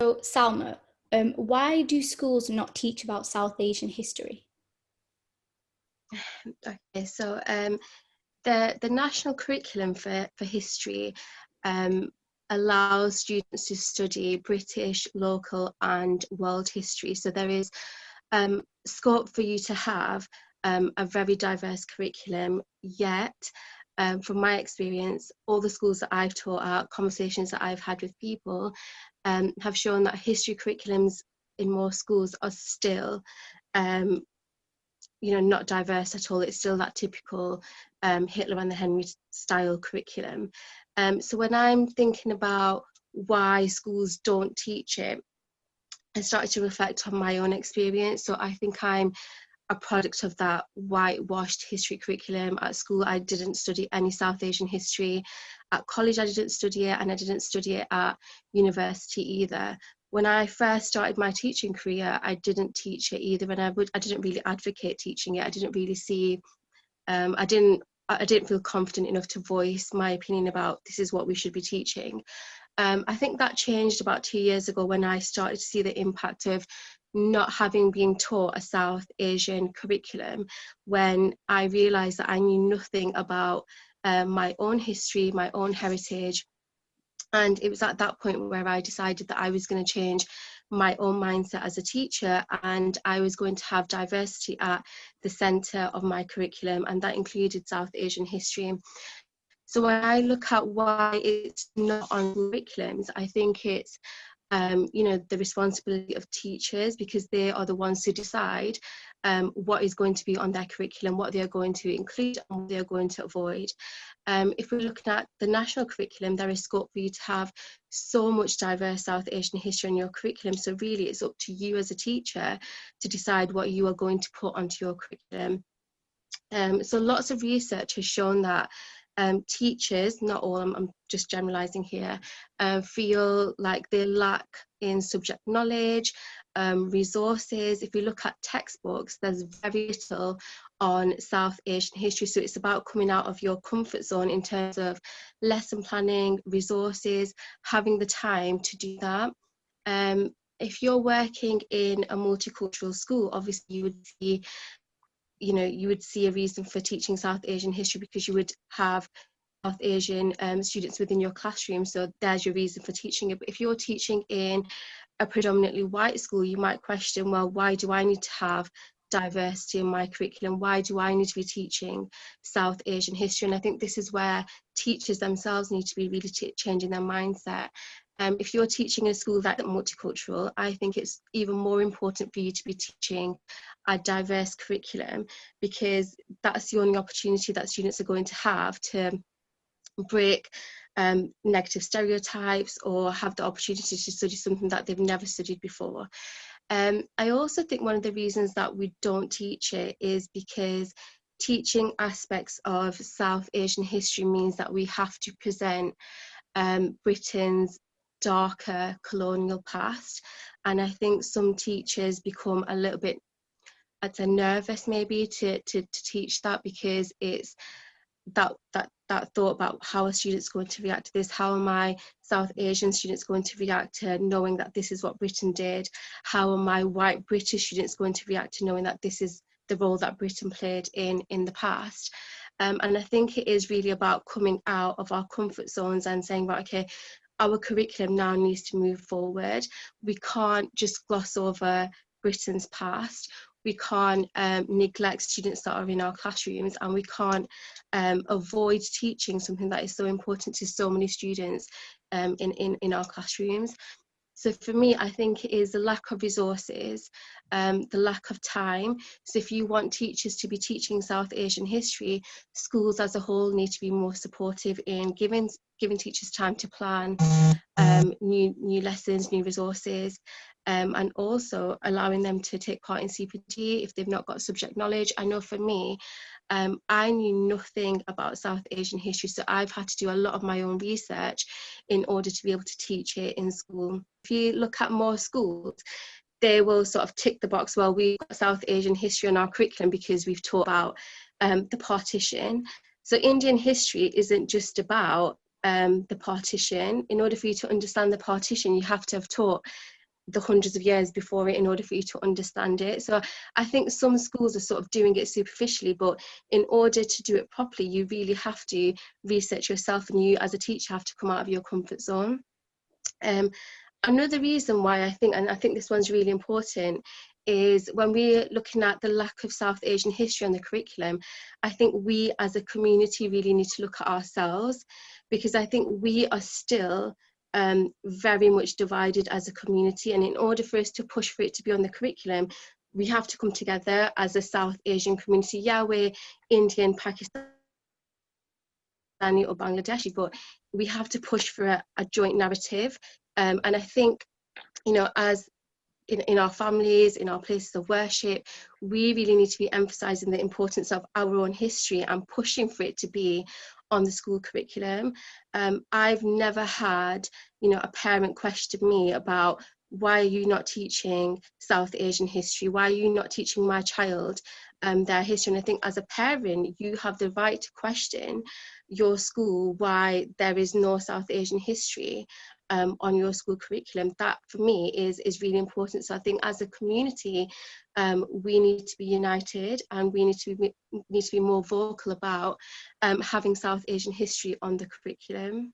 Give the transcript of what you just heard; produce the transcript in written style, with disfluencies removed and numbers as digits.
So, Salma, why do schools not teach about South Asian history? Okay, so the national curriculum for history um, allows students to study British, local and world history. So there is scope for you to have a very diverse curriculum, yet from my experience, all the schools that I've taught at, conversations that I've had with people have shown that history curriculums in most schools are still not diverse at all. It's still that typical Hitler and the Henry style curriculum. So when I'm thinking about why schools don't teach it, I started to reflect on my own experience. So I think I'm a product of that whitewashed history curriculum. At school, I didn't study any South Asian history. At college, I didn't study it, and I didn't study it at university either. When I first started my teaching career, I didn't teach it either, and I didn't really advocate teaching it. I didn't really see, I didn't feel confident enough to voice my opinion about this is what we should be teaching. I think that changed about 2 years ago when I started to see the impact of not having been taught a South Asian curriculum, when I realised that I knew nothing about my own history, my own heritage. And it was at that point where I decided that I was going to change my own mindset as a teacher, and I was going to have diversity at the centre of my curriculum, and that included South Asian history. So when I look at why it's not on curriculums, I think it's the responsibility of teachers, because they are the ones who decide what is going to be on their curriculum, what they are going to include and what they are going to avoid. If we're looking at the national curriculum, there is scope for you to have so much diverse South Asian history in your curriculum. So really it's up to you as a teacher to decide what you are going to put onto your curriculum. So lots of research has shown that teachers, not all, I'm just generalising here, feel like they lack in subject knowledge, resources. If you look at textbooks, there's very little on South Asian history. So it's about coming out of your comfort zone in terms of lesson planning, resources, having the time to do that. If you're working in a multicultural school, obviously you would see a reason for teaching South Asian history, because you would have South Asian students within your classroom. So there's your reason for teaching it. But if you're teaching in a predominantly white school, you might question, well, why do I need to have diversity in my curriculum? Why do I need to be teaching South Asian history? And I think this is where teachers themselves need to be really changing their mindset. If you're teaching in a school that's multicultural, I think it's even more important for you to be teaching a diverse curriculum, because that's the only opportunity that students are going to have to break negative stereotypes or have the opportunity to study something that they've never studied before. I also think one of the reasons that we don't teach it is because teaching aspects of South Asian history means that we have to present Britain's darker colonial past, and I think some teachers become a little bit, I'd say, nervous maybe to teach that, because it's that thought about how are students going to react to this, how are my South Asian students going to react to knowing that this is what Britain did, how are my white British students going to react to knowing that this is the role that Britain played in the past. And I think it is really about coming out of our comfort zones and saying, right, okay, our curriculum now needs to move forward. We can't just gloss over Britain's past. We can't neglect students that are in our classrooms, and we can't avoid teaching something that is so important to so many students in our classrooms. So for me, I think it is the lack of resources, the lack of time. So if you want teachers to be teaching South Asian history, schools as a whole need to be more supportive in giving teachers time to plan new lessons, new resources, and also allowing them to take part in CPD if they've not got subject knowledge. I know for me, I knew nothing about South Asian history, so I've had to do a lot of my own research in order to be able to teach it in school. If you look at more schools, they will sort of tick the box, well, we've got South Asian history in our curriculum because we've taught about the partition. So Indian history isn't just about the partition. In order for you to understand the partition, you have to have taught the hundreds of years before it in order for you to understand it. So I think some schools are sort of doing it superficially, but in order to do it properly, you really have to research yourself, and you as a teacher have to come out of your comfort zone. Another reason why I think this one's really important, is when we're looking at the lack of South Asian history on the curriculum, I think we as a community really need to look at ourselves, because I think we are still very much divided as a community, and in order for us to push for it to be on the curriculum, we have to come together as a South Asian community. Yeah, we're Indian, Pakistani or Bangladeshi, but we have to push for a joint narrative. And I think, you know, as in our families, in our places of worship, we really need to be emphasising the importance of our own history and pushing for it to be on the school curriculum. I've never had, you know, a parent question me about, why are you not teaching South Asian history? Why are you not teaching my child their history? And I think as a parent, you have the right to question your school why there is no South Asian history on your school curriculum. That for me is really important. So I think as a community, we need to be united, and we need to be more vocal about having South Asian history on the curriculum.